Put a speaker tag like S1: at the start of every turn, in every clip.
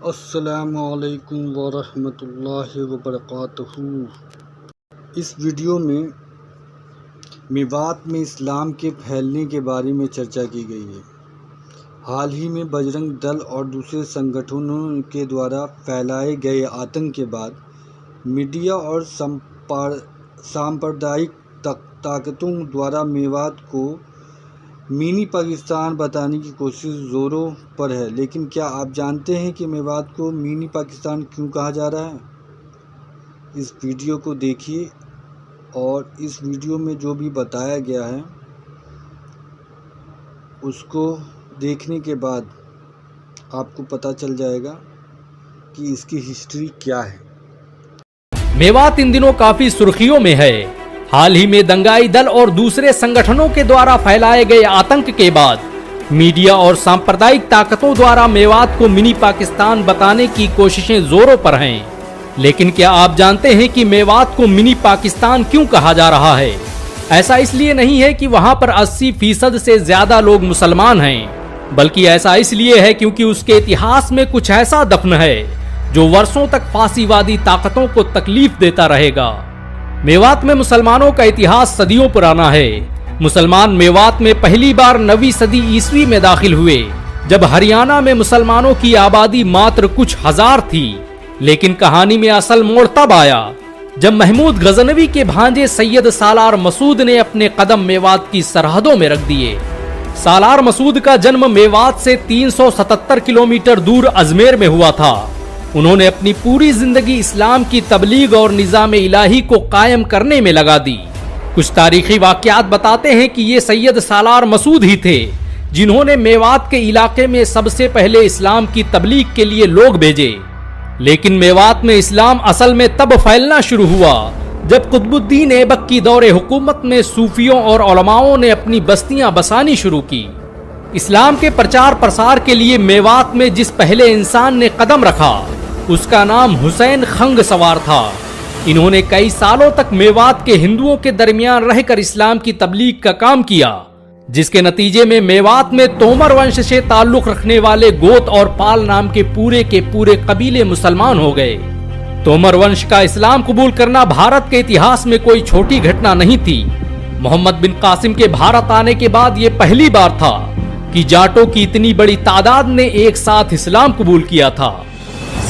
S1: अस्सलामुअलैकुम वरहमतुल्लाहि वबरकातुहू। इस वीडियो में मेवात में इस्लाम के फैलने के बारे में चर्चा की गई है। हाल ही में बजरंग दल और दूसरे संगठनों के द्वारा फैलाए गए आतंक के बाद मीडिया और सांप्रदायिक ताकतों द्वारा मेवात को मिनी पाकिस्तान बताने की कोशिश ज़ोरों पर है। लेकिन क्या आप जानते हैं कि मेवात को मिनी पाकिस्तान क्यों कहा जा रहा है? इस वीडियो को देखिए और इस वीडियो में जो भी बताया गया है उसको देखने के बाद आपको पता चल जाएगा कि इसकी हिस्ट्री क्या है।
S2: मेवात इन दिनों काफी सुर्खियों में है। हाल ही में दंगाई दल और दूसरे संगठनों के द्वारा फैलाए गए आतंक के बाद मीडिया और सांप्रदायिक ताकतों द्वारा मेवात को मिनी पाकिस्तान बताने की कोशिशें जोरों पर हैं। लेकिन क्या आप जानते हैं कि मेवात को मिनी पाकिस्तान क्यों कहा जा रहा है? ऐसा इसलिए नहीं है कि वहां पर 80% से ज्यादा लोग मुसलमान हैं, बल्कि ऐसा इसलिए है क्योंकि उसके इतिहास में कुछ ऐसा दफन है जो वर्षों तक फासीवादी ताकतों को तकलीफ देता रहेगा। मेवात में मुसलमानों का इतिहास सदियों पुराना है। मुसलमान मेवात में पहली बार 9वीं सदी ईस्वी में दाखिल हुए, जब हरियाणा में मुसलमानों की आबादी मात्र कुछ हजार थी। लेकिन कहानी में असल मोड़ तब आया जब महमूद गजनवी के भांजे सैयद सालार मसूद ने अपने कदम मेवात की सरहदों में रख दिए। सालार मसूद का जन्म मेवात से 377 किलोमीटर दूर अजमेर में हुआ था। उन्होंने अपनी पूरी जिंदगी इस्लाम की तबलीग और निज़ाम इलाही को कायम करने में लगा दी। कुछ तारीखी वाकयात बताते हैं कि ये सैयद सालार मसूद ही थे जिन्होंने मेवात के इलाके में सबसे पहले इस्लाम की तबलीग के लिए लोग भेजे। लेकिन मेवात में इस्लाम असल में तब फैलना शुरू हुआ जब कुतुबुद्दीन ऐबक की दौरे हुकूमत में सूफियों और उलमाओं ने अपनी बस्तियां बसानी शुरू की। इस्लाम के प्रचार प्रसार के लिए मेवात में जिस पहले इंसान ने कदम रखा उसका नाम हुसैन खंग सवार था। इन्होंने कई सालों तक मेवात के हिंदुओं के दरमियान रहकर इस्लाम की तबलीग का काम किया, जिसके नतीजे में मेवात में तोमर वंश से ताल्लुक रखने वाले गोत और पाल नाम के पूरे कबीले मुसलमान हो गए। तोमर वंश का इस्लाम कबूल करना भारत के इतिहास में कोई छोटी घटना नहीं थी। मोहम्मद बिन कासिम के भारत आने के बाद ये पहली बार था कि जाटों की इतनी बड़ी तादाद ने एक साथ इस्लाम कबूल किया था।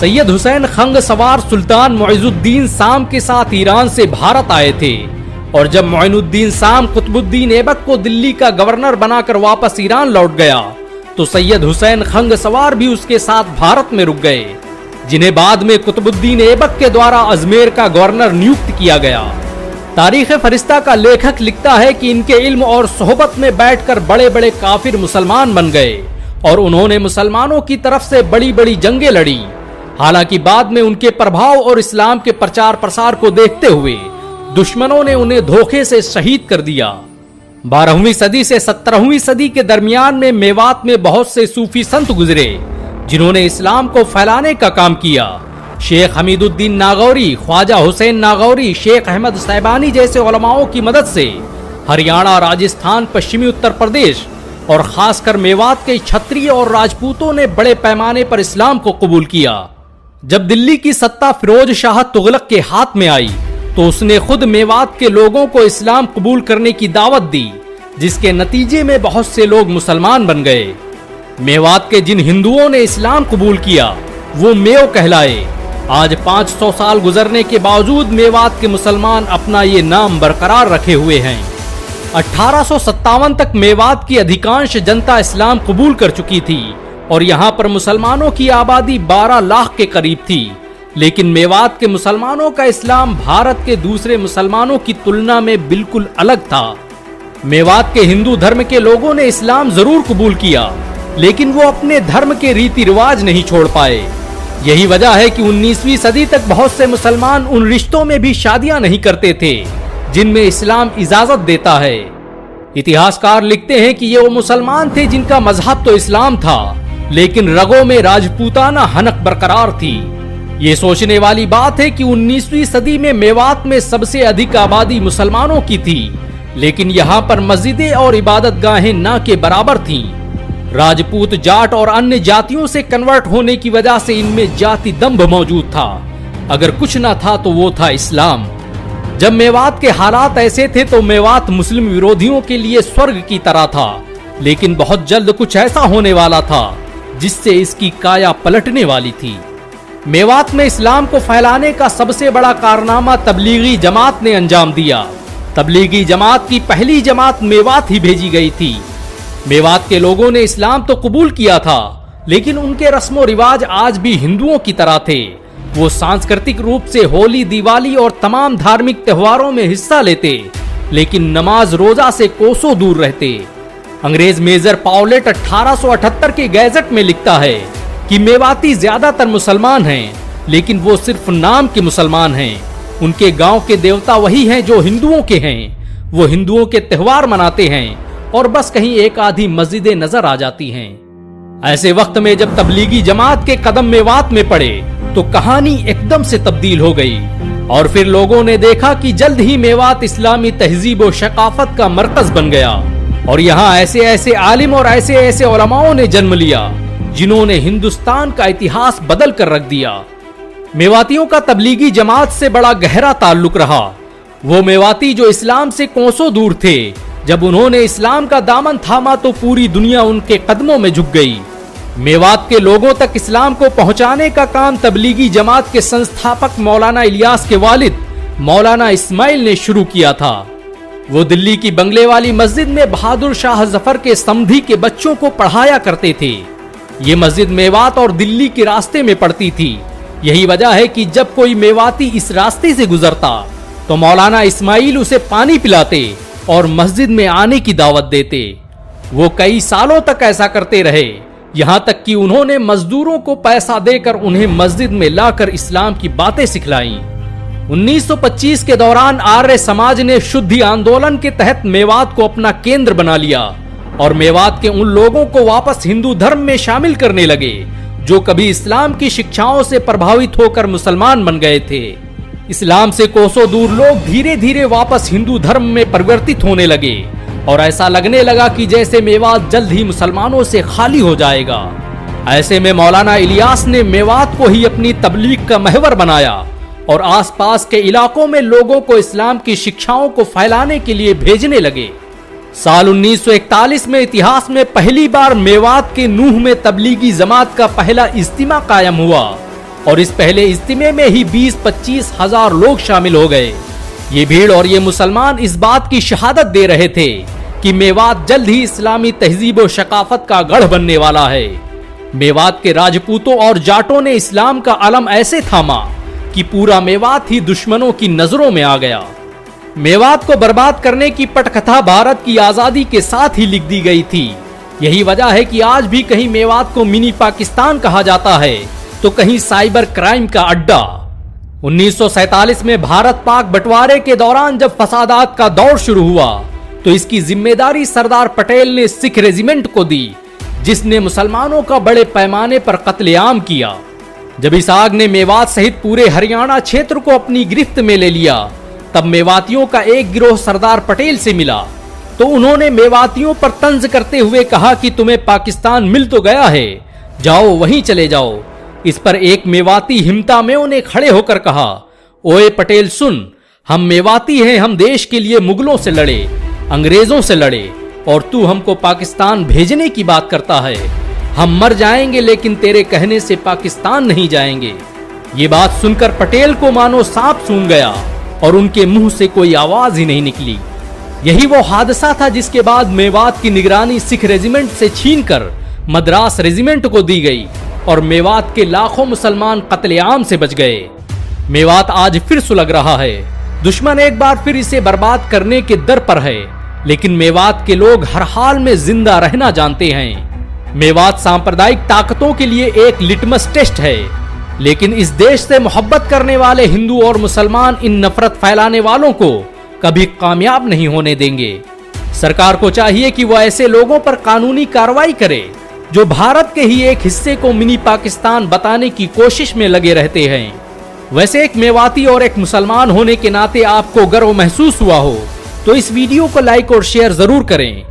S2: सैयद हुसैन खंग सवार सुल्तान मुइजुद्दीन शाम के साथ ईरान से भारत आए थे, और जब मुइनुद्दीन शाम कुतुबुद्दीन ऐबक को दिल्ली का गवर्नर बनाकर वापस ईरान लौट गया तो सैयद हुसैन खंग सवार भी उसके साथ भारत में रुक गए, जिन्हें बाद में कुतुबुद्दीन ऐबक के द्वारा अजमेर का गवर्नर नियुक्त किया गया। तारीख फरिश्ता का लेखक लिखता है कि इनके इल्म और सोहबत में बैठकर बड़े बड़े काफिर मुसलमान बन गए और उन्होंने मुसलमानों की तरफ से बड़ी बड़ी जंगें लड़ी। हालांकि बाद में उनके प्रभाव और इस्लाम के प्रचार प्रसार को देखते हुए दुश्मनों ने उन्हें धोखे से शहीद कर दिया। 12वीं सदी से 17वीं सदी के दरमियान में मेवात में बहुत से सूफी संत गुजरे जिन्होंने इस्लाम को फैलाने का काम किया। शेख हमीदुद्दीन नागौरी, ख्वाजा हुसैन नागौरी, शेख अहमद साहिबानी जैसे उलमाओं की मदद से हरियाणा, राजस्थान, पश्चिमी उत्तर प्रदेश और खासकर मेवात के क्षत्रिय और राजपूतों ने बड़े पैमाने पर इस्लाम को कबूल किया। जब दिल्ली की सत्ता फिरोज शाह तुगलक के हाथ में आई तो उसने खुद मेवात के लोगों को इस्लाम कबूल करने की दावत दी, जिसके नतीजे में बहुत से लोग मुसलमान बन गए। मेवात के जिन हिंदुओं ने इस्लाम कबूल किया वो मेव कहलाए। आज 500 साल गुजरने के बावजूद मेवात के मुसलमान अपना ये नाम बरकरार रखे हुए हैं। 1857 तक मेवात की अधिकांश जनता इस्लाम कबूल कर चुकी थी और यहाँ पर मुसलमानों की आबादी 12 लाख के करीब थी। लेकिन मेवात के मुसलमानों का इस्लाम भारत के दूसरे मुसलमानों की तुलना में बिल्कुल अलग था। मेवात के हिंदू धर्म के लोगों ने इस्लाम जरूर कबूल किया, लेकिन वो अपने धर्म के रीति रिवाज नहीं छोड़ पाए। यही वजह है कि 19वीं सदी तक बहुत से मुसलमान उन रिश्तों में भी शादियां नहीं करते थे जिनमें इस्लाम इजाजत देता है। इतिहासकार लिखते हैं कि ये वो मुसलमान थे जिनका मजहब तो इस्लाम था, लेकिन रगों में राजपूताना हनक बरकरार थी। ये सोचने वाली बात है कि 19वीं सदी में मेवात में सबसे अधिक आबादी मुसलमानों की थी, लेकिन यहाँ पर मस्जिदें और इबादत गाहें ना के बराबर थीं। राजपूत, जाट और अन्य जातियों से कन्वर्ट होने की वजह से इनमें जाति दंभ मौजूद था। अगर कुछ न था तो वो था इस्लाम। जब मेवात के हालात ऐसे थे तो मेवात मुस्लिम विरोधियों के लिए स्वर्ग की तरह था, लेकिन बहुत जल्द कुछ ऐसा होने वाला था जिससे इसकी काया पलटने वाली थी। मेवात में इस्लाम को फैलाने का सबसे बड़ा कारनामा तबलीगी जमात ने अंजाम दिया। तबलीगी जमात की पहली जमात मेवात ही भेजी गई थी। मेवात के लोगों ने इस्लाम तो कबूल किया था, लेकिन उनके रस्मो रिवाज आज भी हिंदुओं की तरह थे। वो सांस्कृतिक रूप से होली, दिवाली और तमाम धार्मिक त्योहारों में हिस्सा लेते, लेकिन नमाज रोजा से कोसों दूर रहते। अंग्रेज मेजर पाउलेट 1878 के गैजेट में लिखता है कि मेवाती ज्यादातर मुसलमान हैं, लेकिन वो सिर्फ नाम के मुसलमान हैं। उनके गांव के देवता वही हैं जो हिंदुओं के हैं। वो हिंदुओं के त्योहार मनाते हैं और बस कहीं एक आधी मस्जिदें नजर आ जाती हैं। ऐसे वक्त में जब तबलीगी जमात के कदम मेवात में पड़े तो कहानी एकदम से तब्दील हो गई और फिर लोगों ने देखा कि जल्द ही मेवात इस्लामी तहजीब और शकाफत का मरकज बन गया और यहाँ ऐसे ऐसे आलिम और ऐसे ऐसे उलमाओं ने जन्म लिया जिन्होंने हिंदुस्तान का इतिहास बदल कर रख दिया। मेवातियों का तबलीगी जमात से बड़ा गहरा ताल्लुक रहा। वो मेवाती जो इस्लाम से कोसों दूर थे, जब उन्होंने इस्लाम का दामन थामा तो पूरी दुनिया उनके कदमों में झुक गई। मेवात के लोगों तक इस्लाम को पहुंचाने का काम तबलीगी जमात के संस्थापक मौलाना इलियास के वालिद मौलाना इस्माइल ने शुरू किया था। वो दिल्ली की बंगले वाली मस्जिद में बहादुर शाह जफर के समधी के बच्चों को पढ़ाया करते थे। ये मस्जिद मेवात और दिल्ली के रास्ते में पड़ती थी। यही वजह है कि जब कोई मेवाती इस रास्ते से गुजरता तो मौलाना इस्माइल उसे पानी पिलाते और मस्जिद में आने की दावत देते। वो कई सालों तक ऐसा करते रहे, यहाँ तक कि उन्होंने मजदूरों को पैसा देकर उन्हें मस्जिद में लाकर इस्लाम की बातें सिखलाईं। 1925 के दौरान आर्य समाज ने शुद्धि आंदोलन के तहत मेवात को अपना केंद्र बना लिया और मेवात के उन लोगों को वापस हिंदू धर्म में शामिल करने लगे जो कभी इस्लाम की शिक्षाओं से प्रभावित होकर मुसलमान बन गए थे। इस्लाम से कोसों दूर लोग धीरे धीरे वापस हिंदू धर्म में परिवर्तित होने लगे और ऐसा लगने लगा कि जैसे मेवात जल्द ही मुसलमानों से खाली हो जाएगा। ऐसे में मौलाना इलियास ने मेवात को ही अपनी तबलीग का महवर बनाया और आसपास के इलाकों में लोगों को इस्लाम की शिक्षाओं को फैलाने के लिए भेजने लगे। साल 1941 में इतिहास में पहली बार मेवात के नूह में तबलीगी जमात का पहला इज्तिमा कायम हुआ और इस पहले इज्तिमे में ही 20-25 हजार लोग शामिल हो गए। ये भीड़ और ये मुसलमान इस बात की शहादत दे रहे थे कि मेवात जल्द ही इस्लामी तहजीब और शकाफत का गढ़ बनने वाला है। मेवात के राजपूतों और जाटों ने इस्लाम का अलम ऐसे थामा कि पूरा मेवात ही दुश्मनों की नजरों में आ गया। मेवात को बर्बाद करने की पटकथा भारत की आजादी के साथ ही लिख दी गई थी। यही वजह है कि आज भी कहीं मेवात को मिनी पाकिस्तान कहा जाता है तो कहीं साइबर क्राइम का अड्डा। 1947 में भारत पाक बंटवारे के दौरान जब फसादात का दौर शुरू हुआ तो इसकी जिम्मेदारी सरदार पटेल ने सिख रेजिमेंट को दी, जिसने मुसलमानों का बड़े पैमाने पर कत्लेआम किया। जब इस आग ने मेवात सहित पूरे हरियाणा क्षेत्र को अपनी गिरफ्त में ले लिया, तब मेवातियों का एक गिरोह सरदार पटेल से मिला तो उन्होंने मेवातियों पर तंज करते हुए कहा कि तुम्हें पाकिस्तान मिल तो गया है, जाओ वहीं चले जाओ। इस पर एक मेवाती हिम्ता में उन्हें खड़े होकर कहा, ओए पटेल सुन, हम मेवाती हैं, हम देश के लिए मुगलों से लड़े, अंग्रेजों से लड़े और तू हमको पाकिस्तान भेजने की बात करता है। हम मर जाएंगे लेकिन तेरे कहने से पाकिस्तान नहीं जाएंगे। ये बात सुनकर पटेल को मानो सांप सूंघ गया और उनके मुंह से कोई आवाज ही नहीं निकली। यही वो हादसा था जिसके बाद मेवात की निगरानी सिख रेजिमेंट से छीनकर मद्रास रेजिमेंट को दी गई और मेवात के लाखों मुसलमान कत्लेआम से बच गए। मेवात आज फिर सुलग रहा है, दुश्मन एक बार फिर इसे बर्बाद करने के दर पर है, लेकिन मेवात के लोग हर हाल में जिंदा रहना जानते हैं। मेवात सांप्रदायिक ताकतों के लिए एक लिटमस टेस्ट है, लेकिन इस देश से मोहब्बत करने वाले हिंदू और मुसलमान इन नफरत फैलाने वालों को कभी कामयाब नहीं होने देंगे। सरकार को चाहिए कि वो ऐसे लोगों पर कानूनी कार्रवाई करे जो भारत के ही एक हिस्से को मिनी पाकिस्तान बताने की कोशिश में लगे रहते हैं। वैसे एक मेवाती और एक मुसलमान होने के नाते आपको गर्व महसूस हुआ हो तो इस वीडियो को लाइक और शेयर जरूर करें।